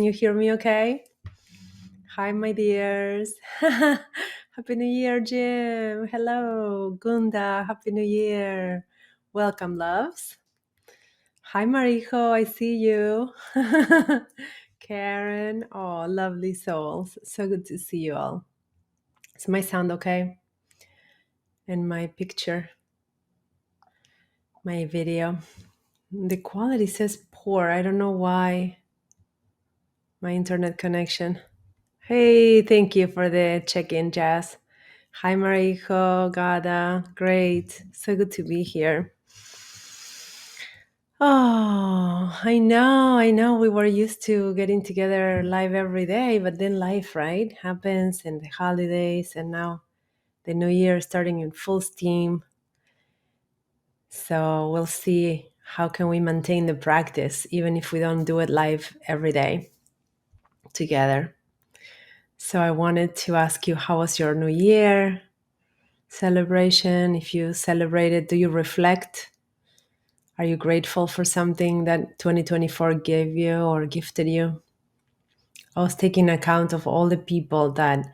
You hear me okay? Hi, my dears. Happy New Year, Jim. Hello, Gunda. Happy New Year. Welcome, loves. Hi, Marijo. I see you. Karen. Oh, lovely souls. So good to see you all. Is my sound okay? And my picture, my video. The quality says poor. I don't know why. My internet connection. Hey, thank you for the check-in, Jazz. Hi, Marijo, Gada. Great. So good to be here. Oh, I know. We were used to getting together live every day, but then life, right, happens and the holidays, and now the new year starting in full steam. So we'll see how can we maintain the practice, even if we don't do it live every day together. So I wanted to ask you, how was your new year celebration? If you celebrated, do you reflect? Are you grateful for something that 2024 gave you or gifted you? I was taking account of all the people that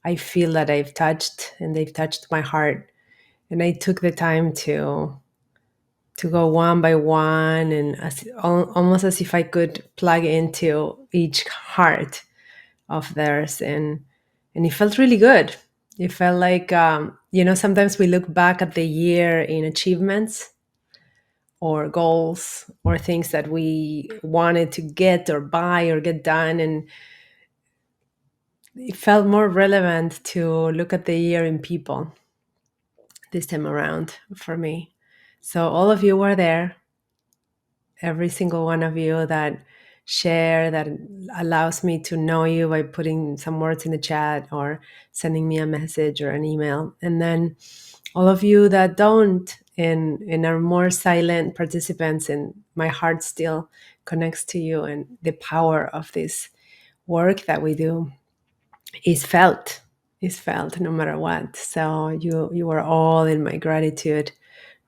I feel that I've touched and they've touched my heart. And I took the time to go one by one and almost as if I could plug into each heart of theirs, and it felt really good. It felt like sometimes we look back at the year in achievements or goals or things that we wanted to get or buy or get done, and it felt more relevant to look at the year in people this time around for me. So all of you were there, every single one of you that share, that allows me to know you by putting some words in the chat or sending me a message or an email. And then all of you that don't and are more silent participants, and my heart still connects to you, and the power of this work that we do is felt no matter what. So you are all in my gratitude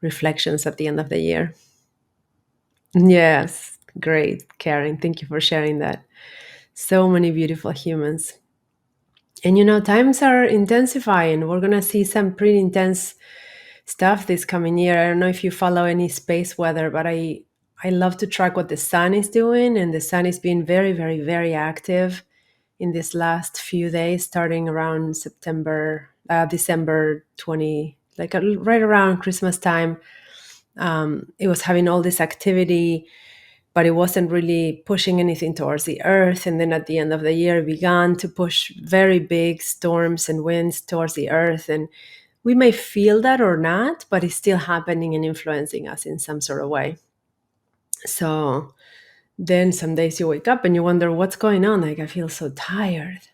reflections at the end of the year. Yes, great, Karen. Thank you for sharing that. So many beautiful humans. And times are intensifying. We're going to see some pretty intense stuff this coming year. I don't know if you follow any space weather, but I love to track what the sun is doing, and the sun is being very, very, very active in this last few days, starting around December 20, like right around Christmas time. It was having all this activity, but it wasn't really pushing anything towards the earth. And then at the end of the year, it began to push very big storms and winds towards the earth. And we may feel that or not, but it's still happening and influencing us in some sort of way. So then some days you wake up and you wonder, what's going on? Like, I feel so tired.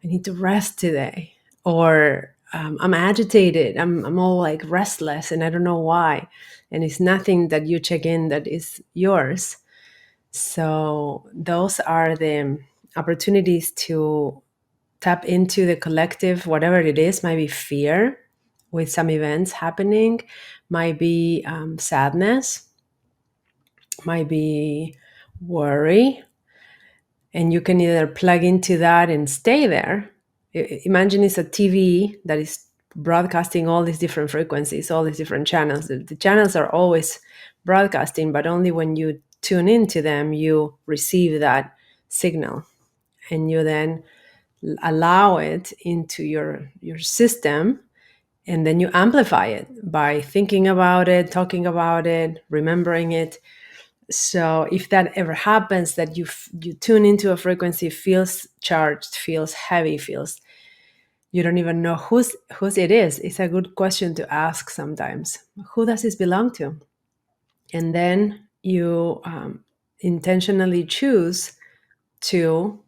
I need to rest today. Or I'm agitated. I'm all like restless and I don't know why. And it's nothing that you check in that is yours. So those are the opportunities to tap into the collective, whatever it is. Might be fear with some events happening, might be sadness, might be worry. And you can either plug into that and stay there. Imagine it's a TV that is broadcasting all these different frequencies, all these different channels. The channels are always broadcasting, but only when you tune into them, you receive that signal, and you then allow it into your system, and then you amplify it by thinking about it, talking about it, remembering it. So if that ever happens, that you tune into a frequency, feels charged, feels heavy, feels you don't even know whose it is. It's a good question to ask sometimes. Who does this belong to? And then you intentionally choose to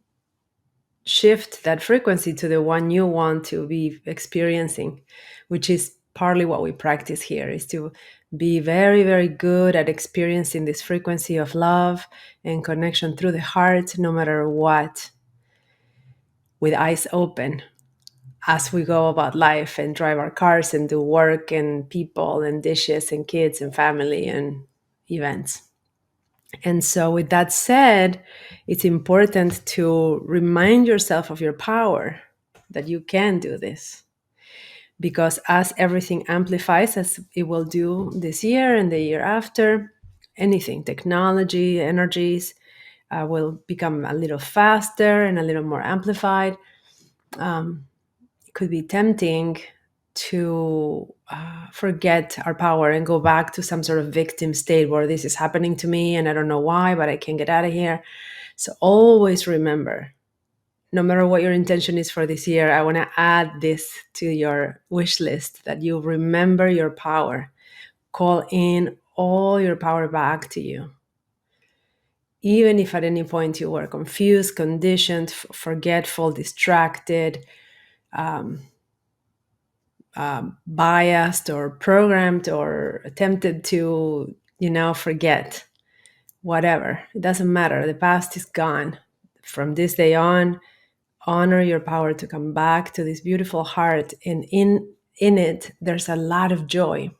shift that frequency to the one you want to be experiencing, which is partly what we practice here, is to be very, very good at experiencing this frequency of love and connection through the heart, no matter what, with eyes open as we go about life and drive our cars and do work and people and dishes and kids and family and events. And so, with that said, it's important to remind yourself of your power, that you can do this. Because as everything amplifies, as it will do this year and the year after, anything, technology, energies, will become a little faster and a little more amplified. It could be tempting to forget our power and go back to some sort of victim state where this is happening to me and I don't know why, but I can't get out of here. So always remember, no matter what your intention is for this year, I want to add this to your wish list, that you remember your power. Call in all your power back to you. Even if at any point you were confused, conditioned, forgetful, distracted, biased, or programmed, or attempted to, forget, whatever. It doesn't matter. The past is gone. From this day on, honor your power to come back to this beautiful heart, and in it there's a lot of joy.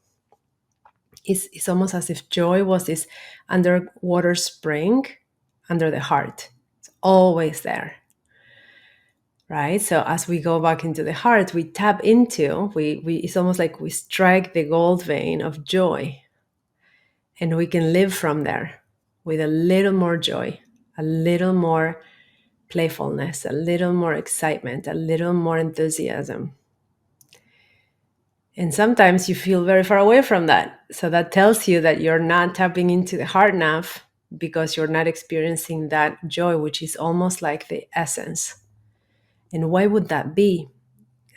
It's almost as if joy was this underwater spring under the heart. It's always there, right? So as we go back into the heart, we tap into, we it's almost like we strike the gold vein of joy, and we can live from there with a little more joy, a little more playfulness, a little more excitement, a little more enthusiasm. And sometimes you feel very far away from that. So that tells you that you're not tapping into the heart enough, because you're not experiencing that joy, which is almost like the essence. And why would that be?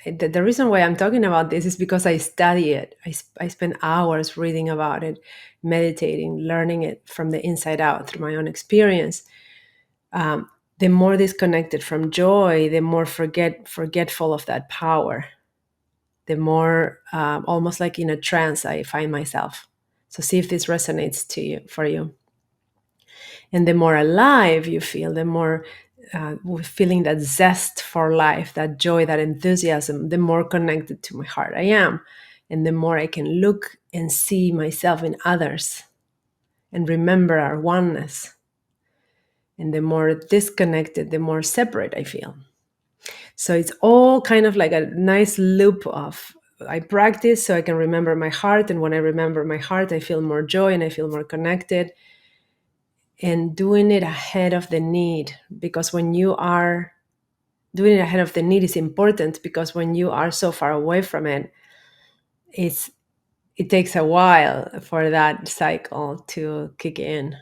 The reason why I'm talking about this is because I study it. I spend hours reading about it, meditating, learning it from the inside out through my own experience. The more disconnected from joy, the more forgetful of that power, the more almost like in a trance I find myself. So see if this resonates for you. And the more alive you feel, the more feeling that zest for life, that joy, that enthusiasm, the more connected to my heart I am. And the more I can look and see myself in others and remember our oneness. And the more disconnected, the more separate I feel. So it's all kind of like a nice loop of, I practice so I can remember my heart. And when I remember my heart, I feel more joy and I feel more connected. And doing it ahead of the need, because when you are doing it ahead of the need is important, because when you are so far away from it, it takes a while for that cycle to kick in,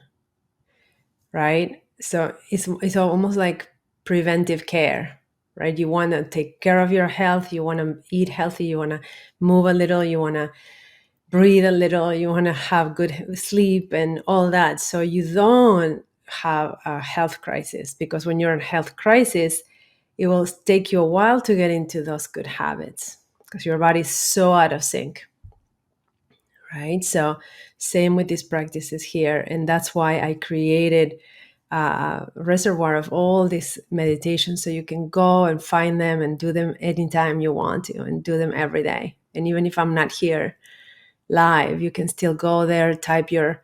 right? So it's almost like preventive care, right? You want to take care of your health, you want to eat healthy, you want to move a little, you want to breathe a little, you want to have good sleep and all that, so you don't have a health crisis. Because when you're in a health crisis, it will take you a while to get into those good habits, because your body's so out of sync, right? So same with these practices here. And that's why I created a reservoir of all these meditations, so you can go and find them and do them anytime you want to, and do them every day. And even if I'm not here live, you can still go there, type your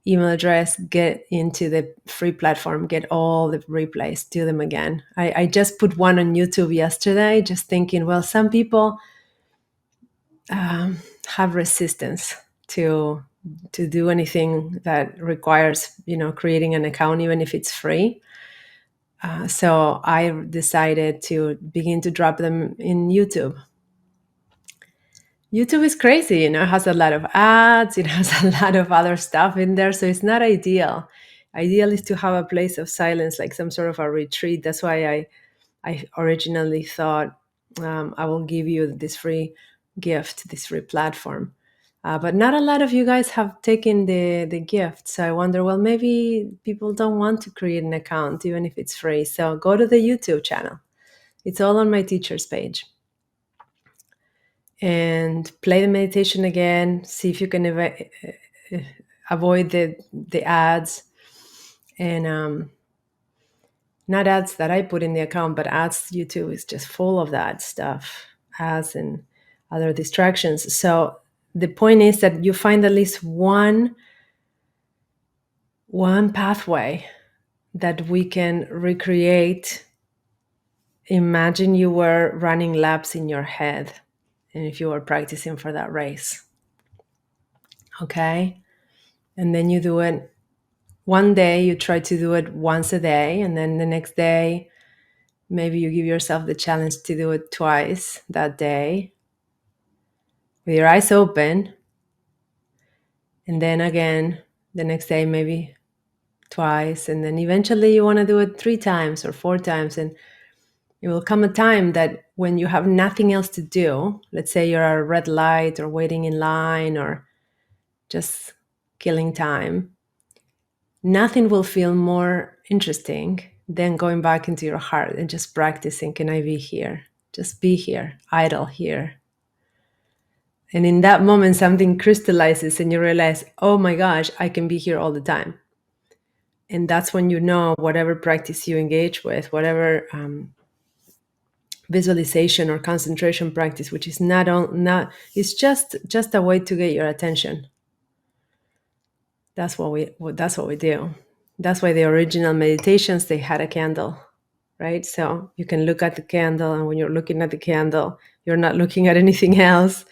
email address, get into the free platform, get all the replays, do them again. I just put one on YouTube yesterday, just thinking, well, some people have resistance to do anything that requires, creating an account, even if it's free. So I decided to begin to drop them in YouTube. YouTube is crazy, it has a lot of ads, it has a lot of other stuff in there, so it's not ideal. Ideal is to have a place of silence, like some sort of a retreat. That's why I originally thought, I will give you this free gift, this free platform. But not a lot of you guys have taken the gift. So I wonder, well, maybe people don't want to create an account, even if it's free. So go to the YouTube channel. It's all on my teacher's page. And play the meditation again. See if you can avoid the ads. And not ads that I put in the account, but ads YouTube is just full of that stuff, ads and other distractions. So the point is that you find at least one One pathway that we can recreate. Imagine you were running laps in your head and if you were practicing for that race. Okay? And then you do it one day, you try to do it once a day, and then the next day, maybe you give yourself the challenge to do it twice that day with your eyes open. And then again, the next day, maybe twice. And then eventually you want to do it 3 times or 4 times. And it will come a time that when you have nothing else to do, let's say you're at a red light or waiting in line or just killing time, nothing will feel more interesting than going back into your heart and just practicing. Can I be here? Just be here, idle here. And in that moment, something crystallizes and you realize, oh my gosh, I can be here all the time. And that's when you know whatever practice you engage with, whatever visualization or concentration practice, which is not it's just a way to get your attention. That's what we do. That's why the original meditations, they had a candle, right? So you can look at the candle, and when you're looking at the candle, you're not looking at anything else.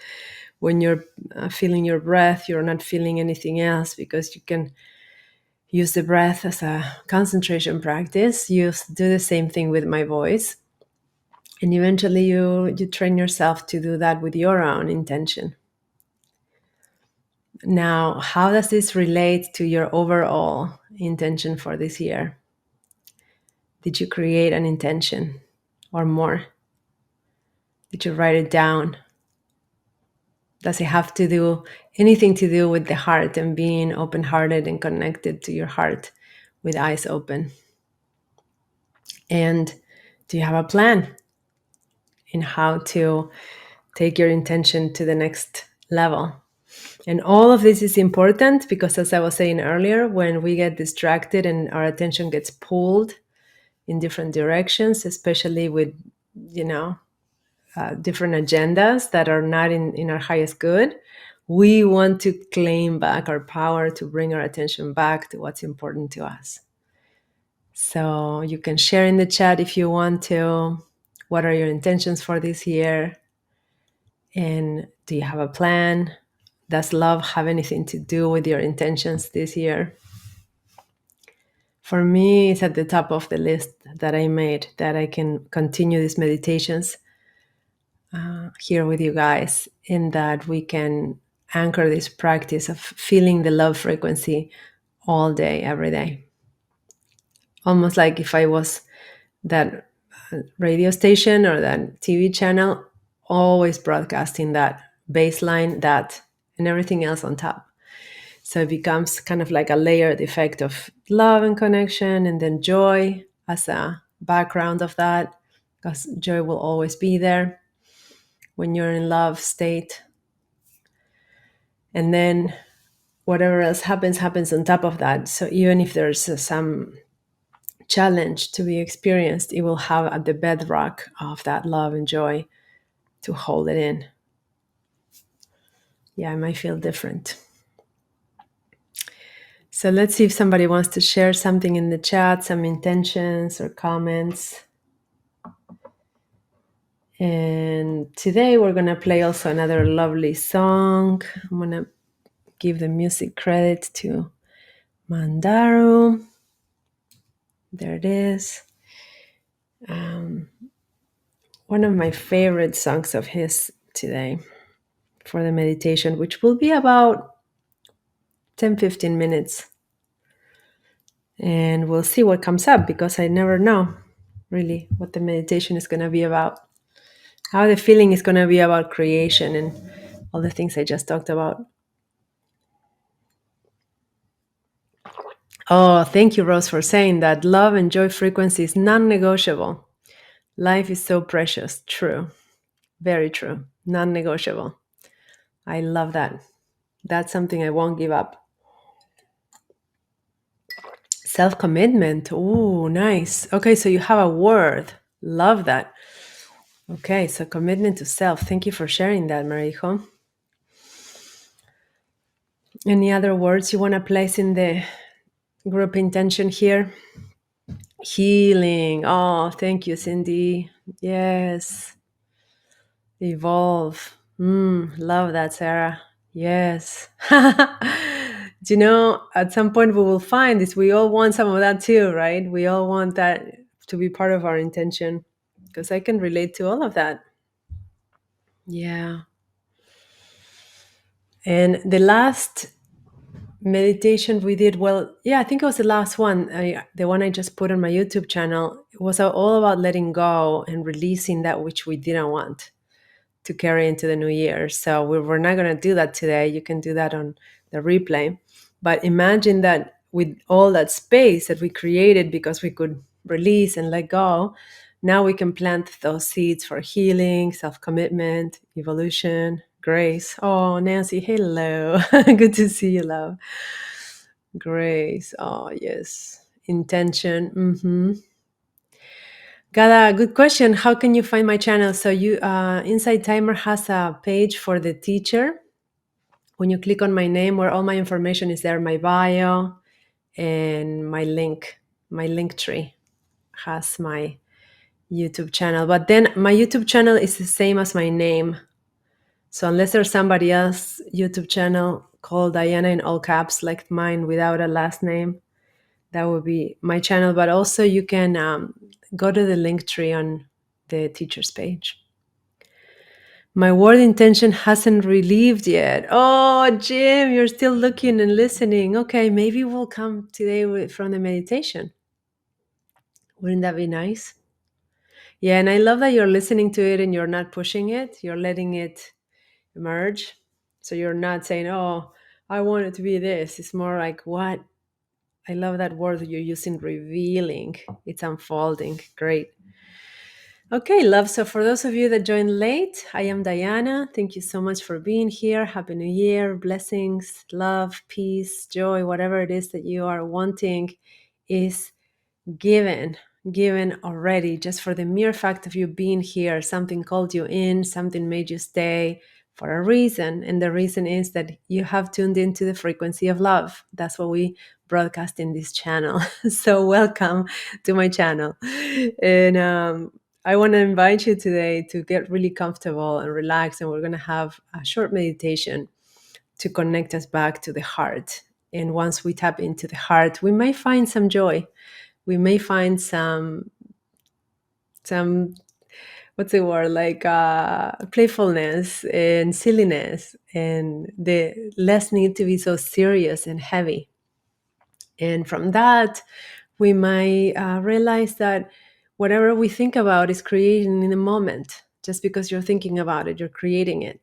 When you're feeling your breath, you're not feeling anything else, because you can use the breath as a concentration practice. Do the same thing with my voice. And eventually you train yourself to do that with your own intention. Now, how does this relate to your overall intention for this year? Did you create an intention or more? Did you write it down? Does it have to do anything to do with the heart and being open-hearted and connected to your heart with eyes open? And do you have a plan in how to take your intention to the next level? And all of this is important because, as I was saying earlier, when we get distracted and our attention gets pulled in different directions, especially with, different agendas that are not in our highest good, we want to claim back our power to bring our attention back to what's important to us. So you can share in the chat if you want to. What are your intentions for this year? And do you have a plan? Does love have anything to do with your intentions this year? For me, it's at the top of the list that I made, that I can continue these meditations here with you guys, in that we can anchor this practice of feeling the love frequency all day, every day. Almost like if I was that radio station or that TV channel, always broadcasting that baseline, that, and everything else on top. So it becomes kind of like a layered effect of love and connection, and then joy as a background of that, because joy will always be there when you're in love state. And then whatever else happens on top of that. So even if there's some challenge to be experienced, it will have at the bedrock of that love and joy to hold it in. Yeah, it might feel different. So let's see if somebody wants to share something in the chat, some intentions or comments. And today we're going to play also another lovely song. I'm going to give the music credit to Mandaru. There it is. One of my favorite songs of his today for the meditation, which will be about 10-15 minutes. And we'll see what comes up, because I never know really what the meditation is going to be about. How the feeling is going to be about creation and all the things I just talked about. Oh, thank you, Rose, for saying that. Love and joy frequency is non-negotiable. Life is so precious. True. Very true. Non-negotiable. I love that. That's something I won't give up. Self-commitment. Ooh, nice. Okay, so you have a word. Love that. Okay, so commitment to self. Thank you for sharing that, Marijo. Any other words you want to place in the group intention here. Healing. Oh, thank you, Cindy. Yes. Evolve. Love that, Sarah. Yes. Do you know, at some point we will find this. We all want some of that too, right? We all want that to be part of our intention because I can relate to all of that. Yeah. And the last meditation we did, well, yeah, I think it was the last one, the one I just put on my YouTube channel. It was all about letting go and releasing that which we didn't want to carry into the new year. So we're not going to do that today. You can do that on the replay. But imagine that with all that space that we created because we could release and let go, now we can plant those seeds for healing, self-commitment, evolution, grace. Oh, Nancy, hello. Good to see you, love. Grace. Oh, yes. Intention. Got a good question. How can you find my channel? So you, Inside Timer has a page for the teacher. When you click on my name, where all my information is there, my bio and my link tree has my YouTube channel. But then my YouTube channel is the same as my name. So unless there's somebody else YouTube channel called Diana in all caps like mine without a last name, that would be my channel. But also you can go to the link tree on the teacher's page. My word intention hasn't relieved yet. Oh, Jim, you're still looking and listening. Okay, maybe we'll come today from the meditation. Wouldn't that be nice? Yeah, and I love that you're listening to it and you're not pushing it. You're letting it emerge. So you're not saying, oh, I want it to be this. It's more like, what? I love that word that you're using, revealing. It's unfolding. Great. Okay, love. So for those of you that joined late, I am Diana. Thank you so much for being here. Happy New Year. Blessings, love, peace, joy, whatever it is that you are wanting is given, given already. Just for the mere fact of you being here, something called you in, something made you stay for a reason. And the reason is that you have tuned into the frequency of love. That's what we broadcast in this channel. So welcome to my channel. And I want to invite you today to get really comfortable and relax. And we're going to have a short meditation to connect us back to the heart. And once we tap into the heart, we may find some joy. We may find some what's the word, like playfulness and silliness, and the less need to be so serious and heavy. And from that, we might realize that whatever we think about is creating in the moment. Just because you're thinking about it, you're creating it.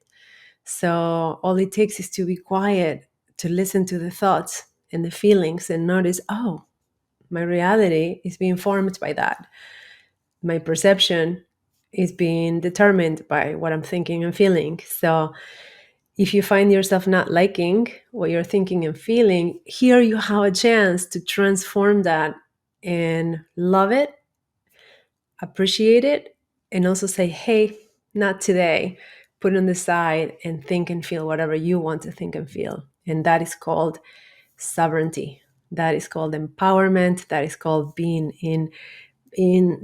So all it takes is to be quiet, to listen to the thoughts and the feelings and notice, oh, my reality is being formed by that. My perception is being determined by what I'm thinking and feeling. So if you find yourself not liking what you're thinking and feeling, here you have a chance to transform that and love it, appreciate it, and also say, hey, not today. Put it on the side and think and feel whatever you want to think and feel. And that is called sovereignty. That is called empowerment. That is called being in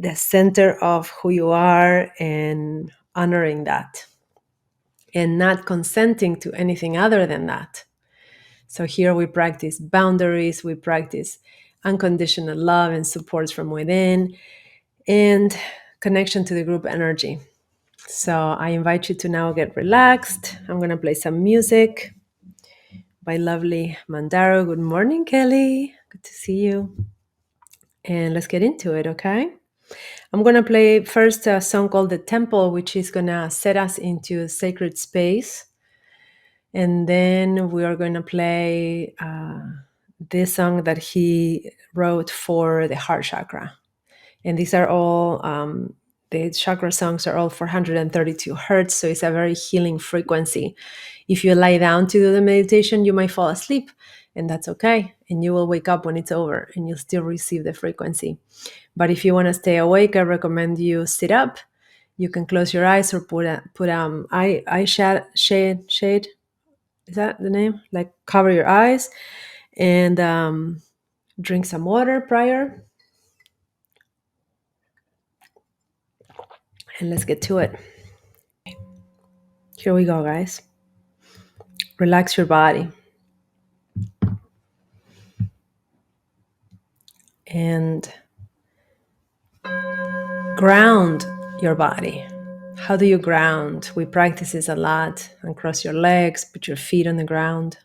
the center of who you are and honoring that and not consenting to anything other than that. So here we practice boundaries, we practice unconditional love and support from within, and connection to the group energy. So I invite you to now get relaxed. I'm going to play some music by lovely Mandaro. Good morning, Kelly. Good to see you. And let's get into it, okay? I'm going to play first a song called The Temple, which is going to set us into a sacred space. And then we are going to play this song that he wrote for the heart chakra. And these are all, the chakra songs are all 432 hertz. So it's a very healing frequency. If you lie down to do the meditation, you might fall asleep, and that's okay. And you will wake up when it's over and you'll still receive the frequency. But if you want to stay awake, I recommend you sit up. You can close your eyes or put eye shade. Is that the name? Like cover your eyes and Drink some water prior, and let's get to it. Here we go, guys. Relax your body and ground your body. How do you ground? We practice this a lot. Uncross your legs, put your feet on the ground.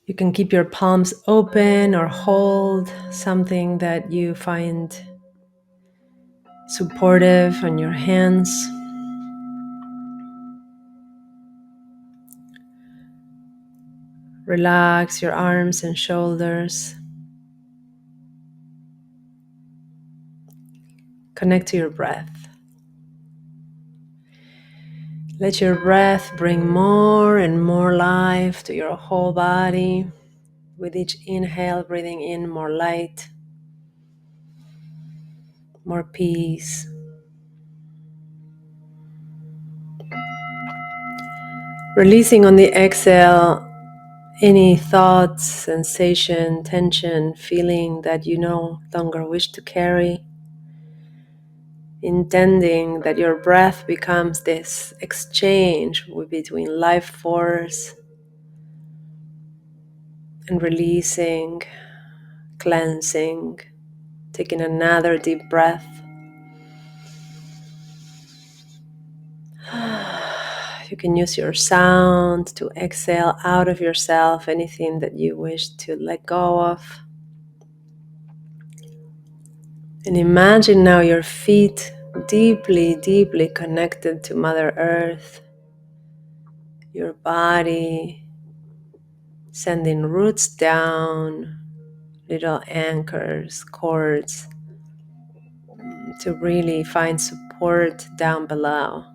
You can keep your palms open or hold something that you find supportive on your hands. Relax your arms and shoulders. Connect to your breath. Let your breath bring more and more life to your whole body. With each inhale, breathing in more light, more peace. Releasing on the exhale any thoughts, sensation, tension, feeling that you no longer wish to carry. Intending that your breath becomes this exchange between life force and releasing, cleansing, taking another deep breath. You can use your sound to exhale out of yourself anything that you wish to let go of. And imagine now your feet deeply, deeply connected to Mother Earth, your body sending roots down, little anchors, cords, to really find support down below.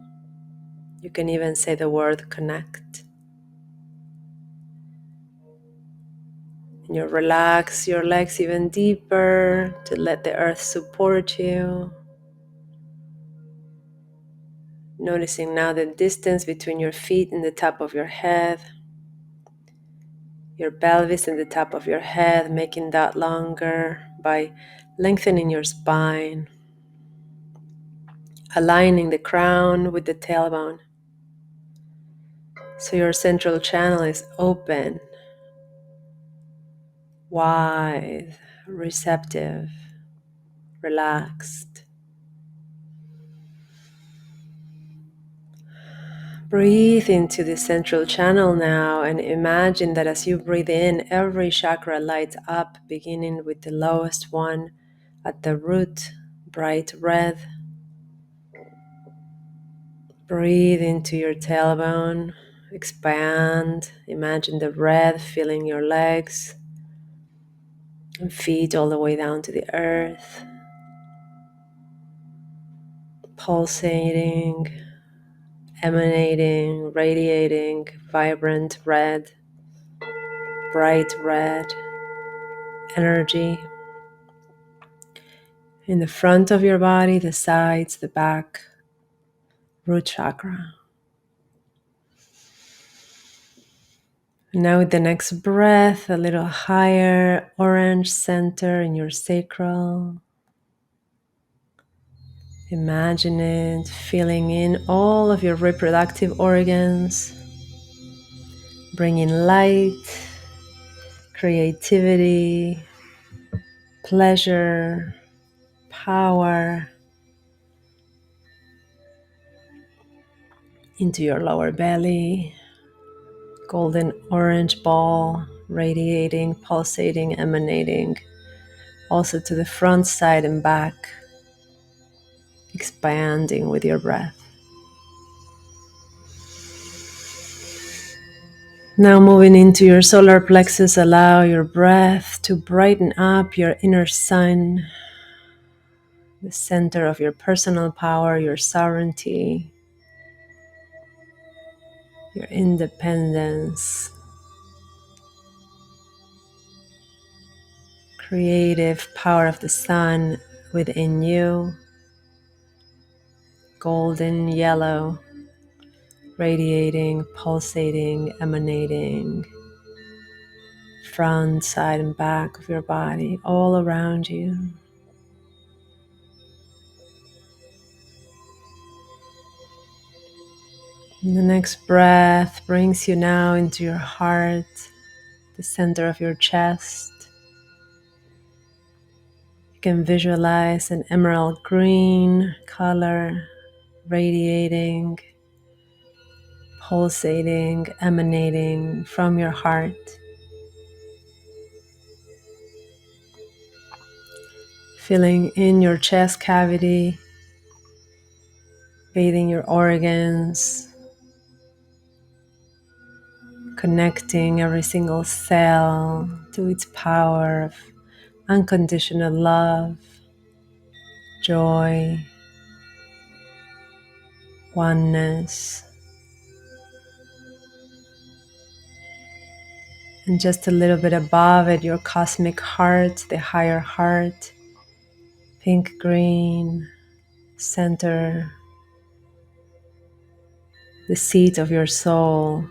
You can even say the word connect. And you relax your legs even deeper to let the earth support you. Noticing now the distance between your feet and the top of your head, your pelvis and the top of your head, making that longer by lengthening your spine, aligning the crown with the tailbone. So your central channel is open, wide, receptive, relaxed. Breathe into the central channel now and imagine that as you breathe in, every chakra lights up, beginning with the lowest one at the root, bright red. Breathe into your tailbone, expand, imagine the red filling your legs and feet all the way down to the earth, pulsating, emanating, radiating, vibrant red, bright red energy in the front of your body, the sides, the back, root chakra. And now with the next breath, a little higher, orange center in your sacral. Imagine it filling in all of your reproductive organs, bringing light, creativity, pleasure, power into your lower belly, golden orange ball, radiating, pulsating, emanating, also to the front, side, and back, expanding with your breath. Now moving into your solar plexus, allow your breath to brighten up your inner sun, the center of your personal power, your sovereignty, your independence, creative power of the sun within you, golden yellow, radiating, pulsating, emanating, front, side, and back of your body, all around you. And the next breath brings you now into your heart, the center of your chest. You can visualize an emerald green color radiating, pulsating, emanating from your heart, filling in your chest cavity, bathing your organs, connecting every single cell to its power of unconditional love, joy, oneness, and just a little bit above it, your cosmic heart, the higher heart, pink green, center, the seat of your soul,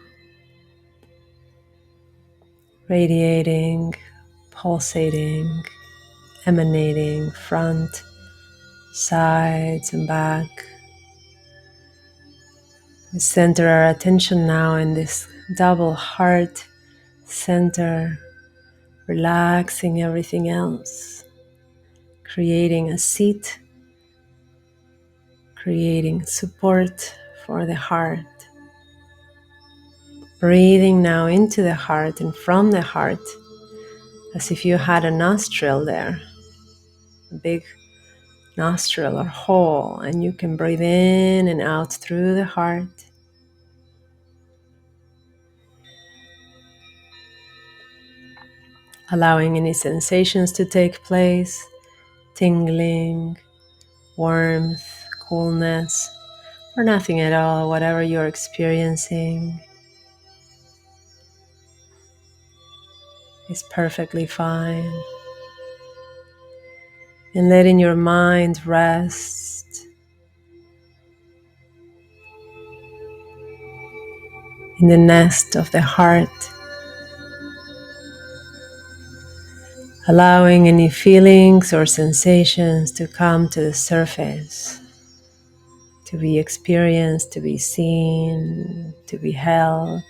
radiating, pulsating, emanating front, sides, and back. We center our attention now in this double heart center, relaxing everything else, creating a seat, creating support for the heart. Breathing now into the heart and from the heart as if you had a nostril there, a big nostril or hole, and you can breathe in and out through the heart. Allowing any sensations to take place, tingling, warmth, coolness, or nothing at all, whatever you're experiencing is perfectly fine. And letting your mind rest in the nest of the heart, allowing any feelings or sensations to come to the surface, to be experienced, to be seen, to be held.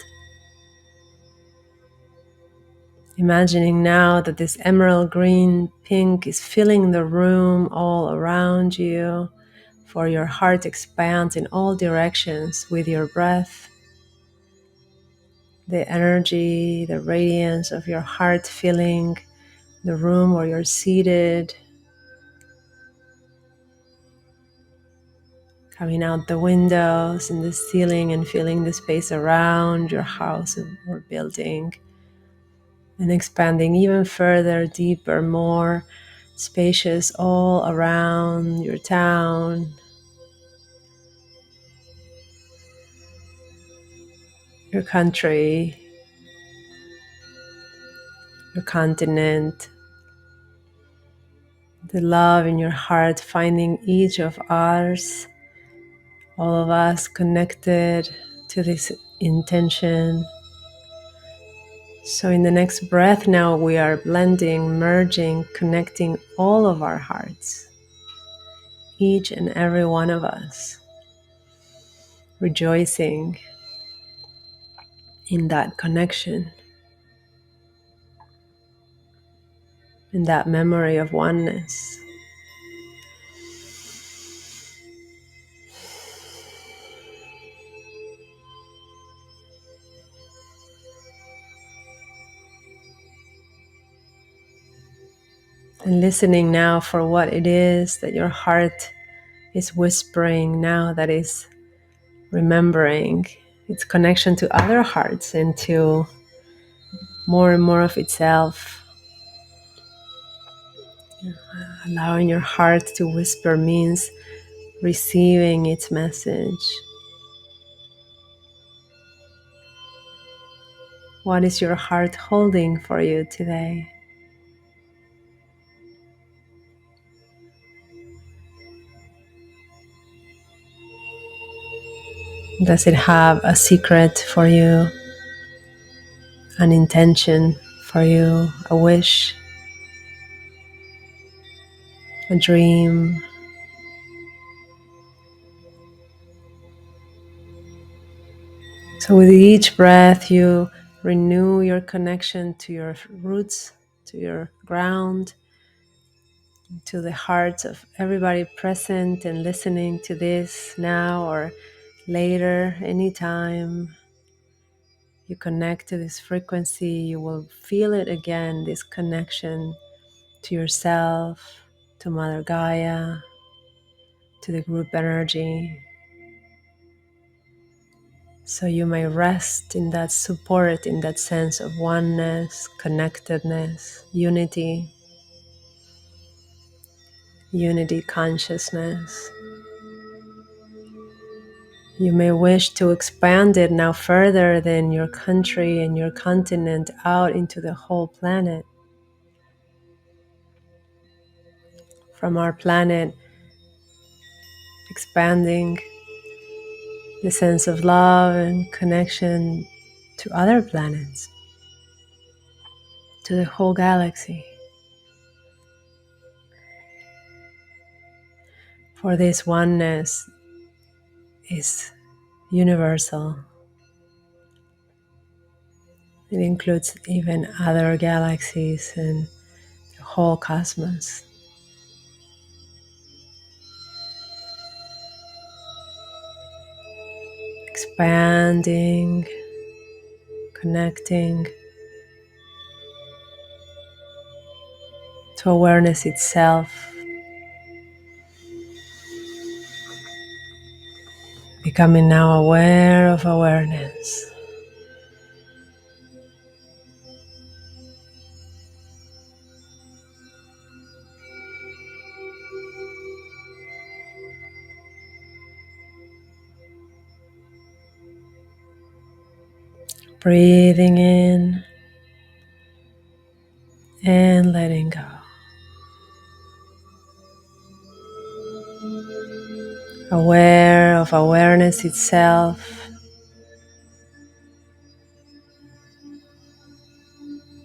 Imagining now that this emerald green pink is filling the room all around you, for your heart expands in all directions with your breath. The energy, the radiance of your heart filling the room where you're seated, coming out the windows and the ceiling and filling the space around your house or building, and expanding even further, deeper, more spacious all around your town, your country, your continent. The love in your heart finding each of us, all of us connected to this intention. So in the next breath now we are blending, merging, connecting all of our hearts, each and every one of us, rejoicing in that connection, in that memory of oneness. And listening now for what it is that your heart is whispering now, that is remembering its connection to other hearts and to more and more of itself. Allowing your heart to whisper means receiving its message. What is your heart holding for you today? Does it have a secret for you, an intention for you, a wish, a dream? So with each breath, you renew your connection to your roots, to your ground, to the hearts of everybody present and listening to this now or later, anytime you connect to this frequency, you will feel it again, this connection to yourself, to Mother Gaia, to the group energy. So you may rest in that support, in that sense of oneness, connectedness, unity consciousness. You may wish to expand it now further than your country and your continent out into the whole planet. From our planet, expanding the sense of love and connection to other planets, to the whole galaxy. For this oneness is universal. It includes even other galaxies and the whole cosmos. Expanding, connecting to awareness itself, becoming now aware of awareness. Breathing in and letting go. Aware of awareness itself,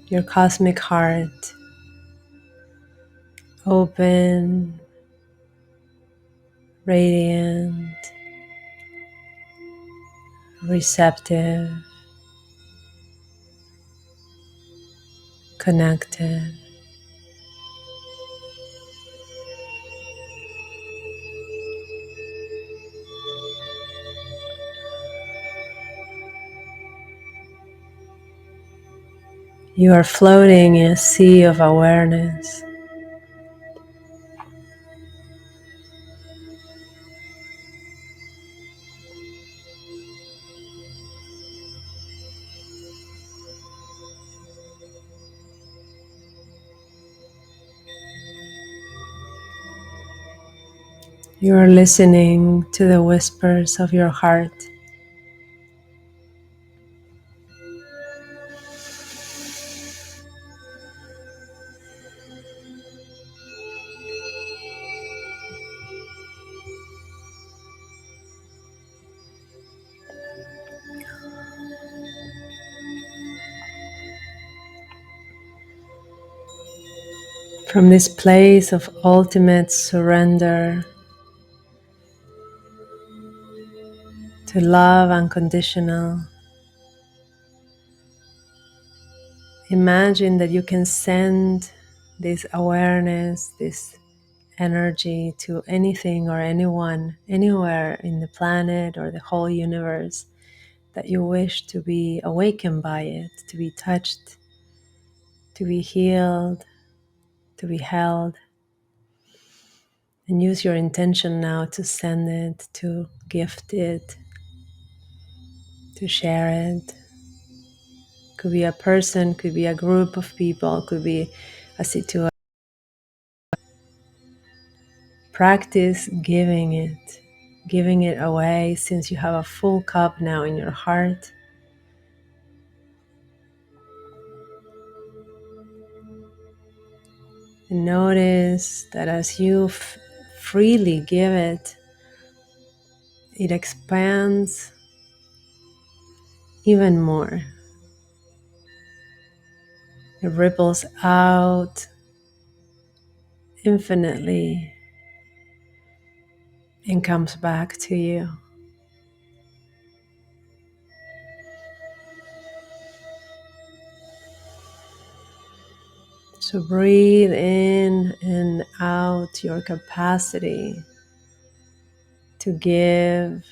your cosmic heart, open, radiant, receptive, connected. You are floating in a sea of awareness. You are listening to the whispers of your heart. From this place of ultimate surrender to love unconditional, imagine that you can send this awareness, this energy to anything or anyone, anywhere in the planet or the whole universe that you wish to be awakened by it, to be touched, to be healed, to be held. And use your intention now to send it, to gift it, to share it. Could be a person, could be a group of people, could be a situation. Practice giving it away since you have a full cup now in your heart. And notice that as you freely give it, it expands even more. It ripples out infinitely and comes back to you. So breathe in and out your capacity to give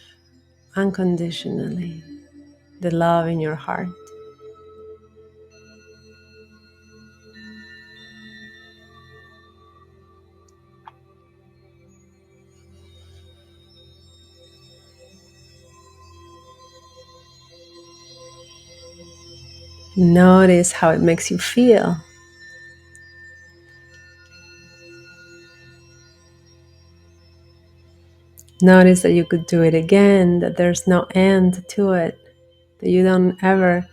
unconditionally the love in your heart. Notice how it makes you feel. Notice that you could do it again, that there's no end to it, that you don't ever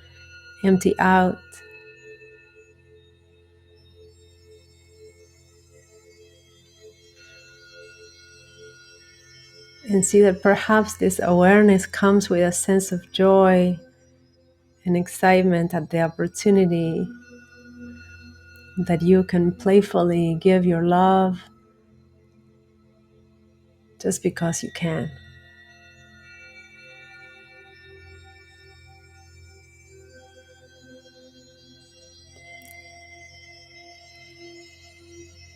empty out. And see that perhaps this awareness comes with a sense of joy and excitement at the opportunity that you can playfully give your love just because you can.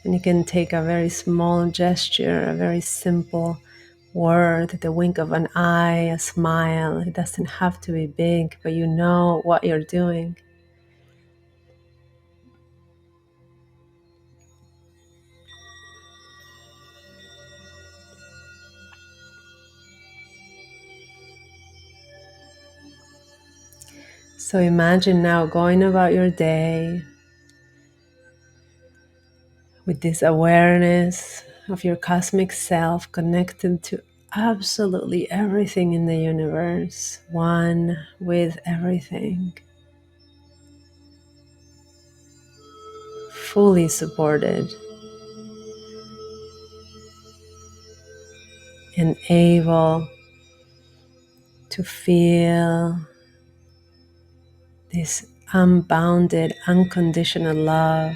And you can take a very small gesture, a very simple word, the wink of an eye, a smile. It doesn't have to be big, but you know what you're doing. So imagine now going about your day with this awareness of your cosmic self connected to absolutely everything in the universe, one with everything, fully supported and able to feel this unbounded, unconditional love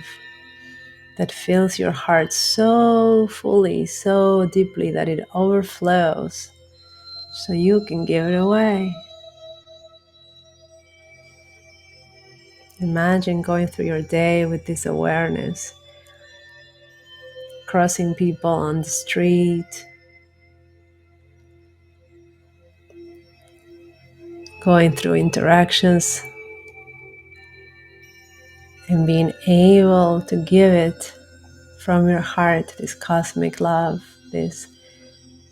that fills your heart so fully, so deeply that it overflows so you can give it away. Imagine going through your day with this awareness, crossing people on the street, going through interactions, and being able to give it from your heart, this cosmic love, this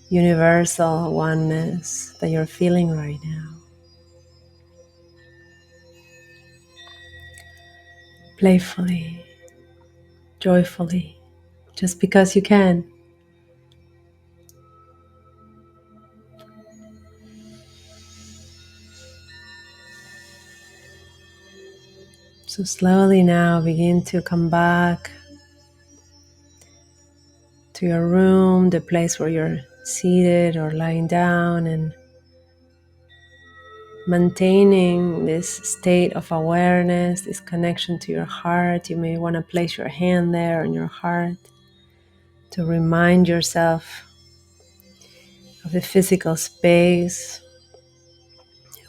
universal oneness that you're feeling right now. Playfully, joyfully, just because you can. So slowly now begin to come back to your room, the place where you're seated or lying down, and maintaining this state of awareness, this connection to your heart. You may want to place your hand there on your heart to remind yourself of the physical space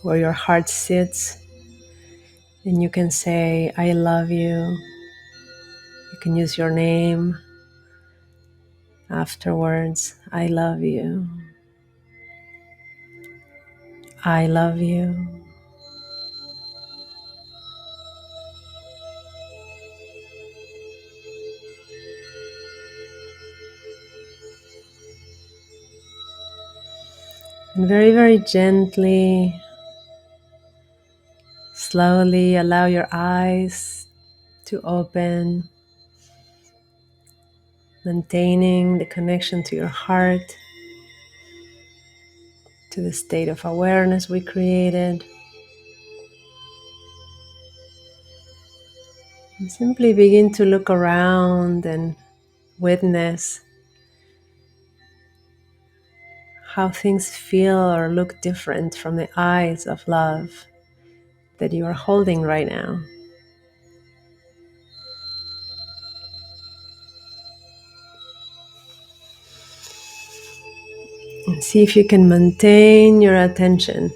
where your heart sits. And you can say, I love you. You can use your name afterwards. I love you. I love you. And very, very gently, slowly allow your eyes to open, maintaining the connection to your heart, to the state of awareness we created. And simply begin to look around and witness how things feel or look different from the eyes of love. that you are holding right now. And see if you can maintain your attention,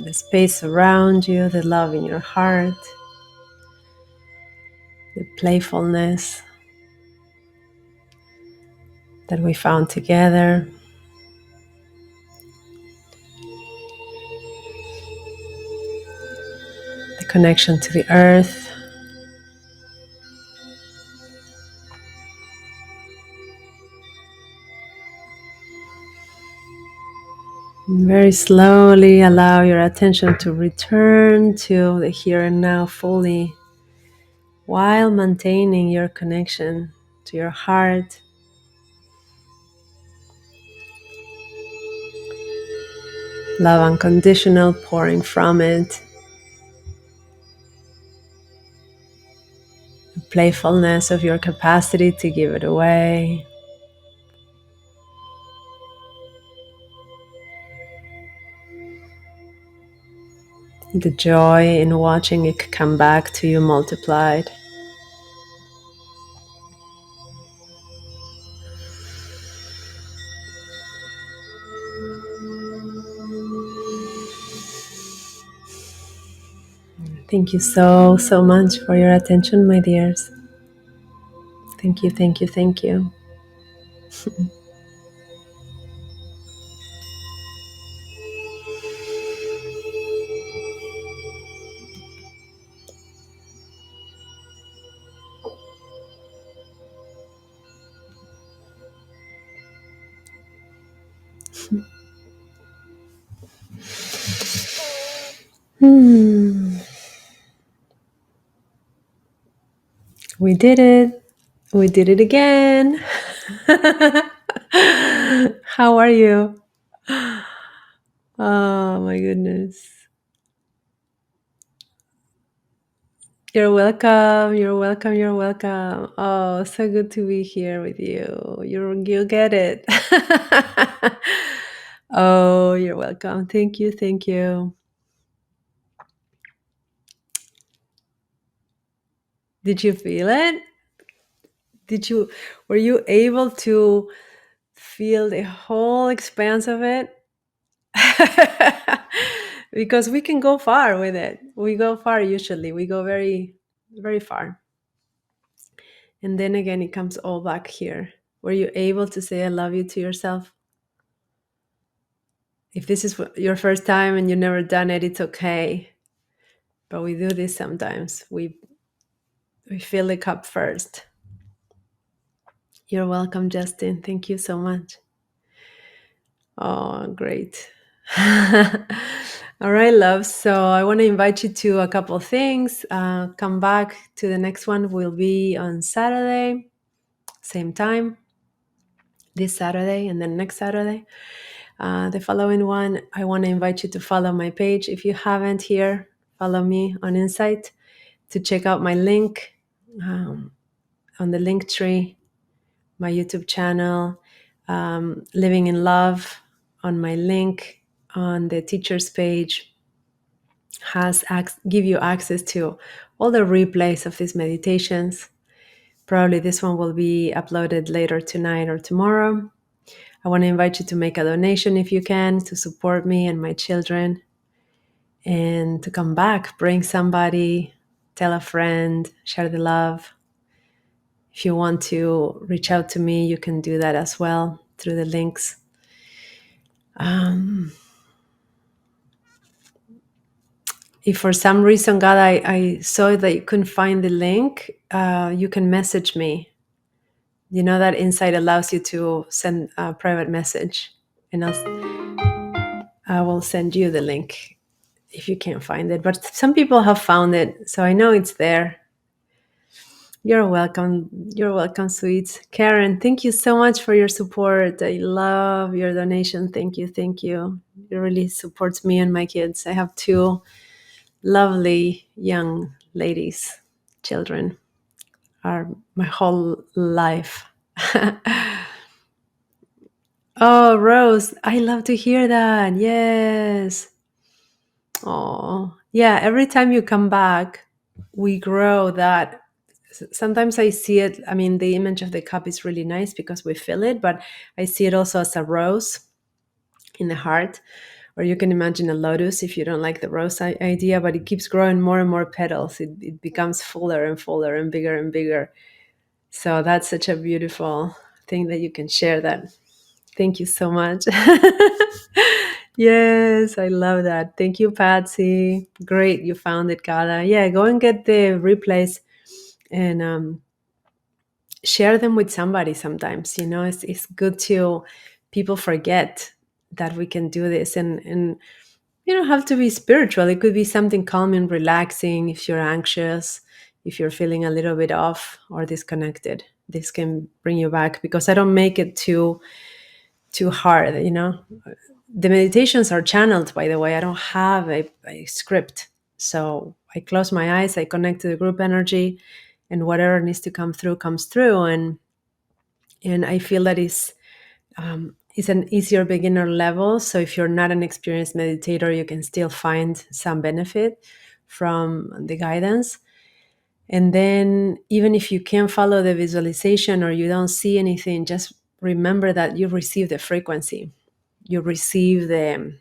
the space around you, the love in your heart, the playfulness that we found together. The connection to the earth. And very slowly allow your attention to return to the here and now fully, while maintaining your connection to your heart. Love unconditional pouring from it. The playfulness of your capacity to give it away. The joy in watching it come back to you multiplied. Thank you so, so much for your attention, my dears. Thank you, thank you, thank you. Hmm. We did it. We did it again. How are you? Oh my goodness. You're welcome. You're welcome. You're welcome. Oh, so good to be here with you. You get it. Oh, you're welcome. Thank you. Thank you. Did you feel it? Were you able to feel the whole expanse of it? Because we can go far with it. We go far usually. We go very, very far. And then again, it comes all back here. Were you able to say I love you to yourself? If this is your first time and you've never done it, it's okay. But we do this sometimes. We fill the cup first. You're welcome, Justin. Thank you so much. Oh, great. All right, love. So I want to invite you to a couple of things. Come back to the next one. Will be on Saturday, same time, this Saturday, and then next Saturday. The following one, I want to invite you to follow my page. If you haven't here, follow me on Insight to check out my link on the link tree, my YouTube channel, Living in Love on my link on the teachers page give you access to all the replays of these meditations. Probably this one will be uploaded later tonight or tomorrow. I want to invite you to make a donation if you can to support me and my children, and to come back, bring somebody, tell a friend, share the love. If you want to reach out to me, you can do that as well through the links. If for some reason, God, I saw that you couldn't find the link, you can message me. You know that Insight allows you to send a private message, and I will send you the link if you can't find it. But some people have found it, so I know it's there. You're welcome. You're welcome, sweets. Karen, thank you so much for your support. I love your donation. Thank you. Thank you. It really supports me and my kids. I have two lovely young ladies, children, are my whole life. Oh, Rose, I love to hear that. Yes. Oh, yeah. Every time you come back, we grow that. Sometimes I see it. I mean, the image of the cup is really nice because we feel it, but I see it also as a rose in the heart, or you can imagine a lotus if you don't like the rose idea, but it keeps growing more and more petals. It becomes fuller and fuller and bigger and bigger. So that's such a beautiful thing that you can share that. Thank you so much. Yes, I love that. Thank you, Patsy. Great, you found it, Gala. Yeah, go and get the replays and share them with somebody sometimes. You know, it's good to people forget that we can do this, and you don't have to be spiritual. It could be something calm and relaxing. If you're anxious, if you're feeling a little bit off or disconnected, this can bring you back, because I don't make it too hard, you know. The meditations are channeled, by the way. I don't have a script. So I close my eyes, I connect to the group energy, and whatever needs to come through comes through. And I feel that is an easier beginner level. So if you're not an experienced meditator, you can still find some benefit from the guidance. And then even if you can't follow the visualization or you don't see anything, just remember that you receive the frequency. You receive the,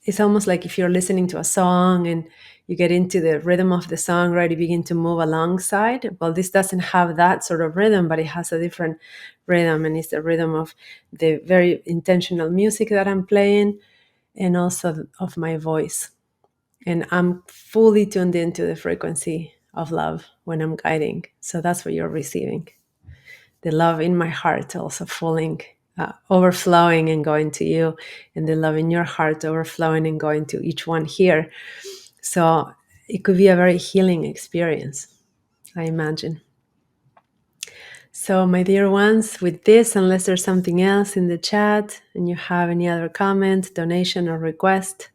it's almost like if you're listening to a song and you get into the rhythm of the song, right? You begin to move alongside. Well, this doesn't have that sort of rhythm, but it has a different rhythm. And it's the rhythm of the very intentional music that I'm playing, and also of my voice. And I'm fully tuned into the frequency of love when I'm guiding. So that's what you're receiving. The love in my heart also falling, overflowing and going to you, and the love in your heart overflowing and going to each one here. So it could be a very healing experience, I imagine. So, my dear ones, with this, unless there's something else in the chat and you have any other comment, donation, or request,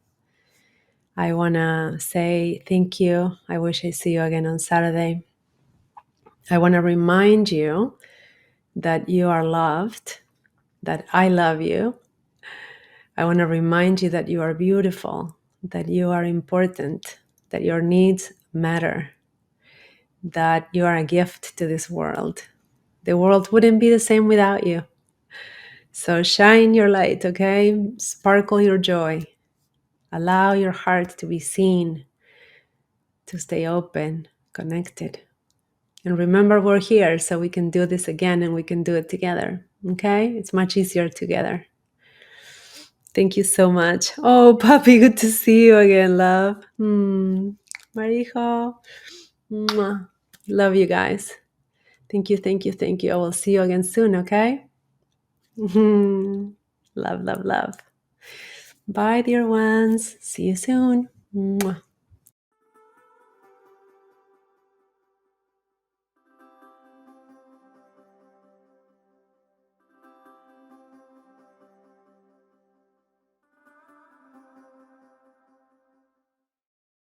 I want to say thank you. I wish I see you again on Saturday. I want to remind you that you are loved, that I love you. I want to remind you that you are beautiful, that you are important, that your needs matter, that you are a gift to this world. The world wouldn't be the same without you. So shine your light, okay? Sparkle your joy. Allow your heart to be seen, to stay open, connected. And remember, we're here so we can do this again, and we can do it together, okay? It's much easier together. Thank you so much. Oh, Papi, good to see you again, love. Marijo. Mwah. Love you guys. Thank you, thank you, thank you. I will see you again soon, okay? Love, love, love. Bye, dear ones. See you soon. Mwah.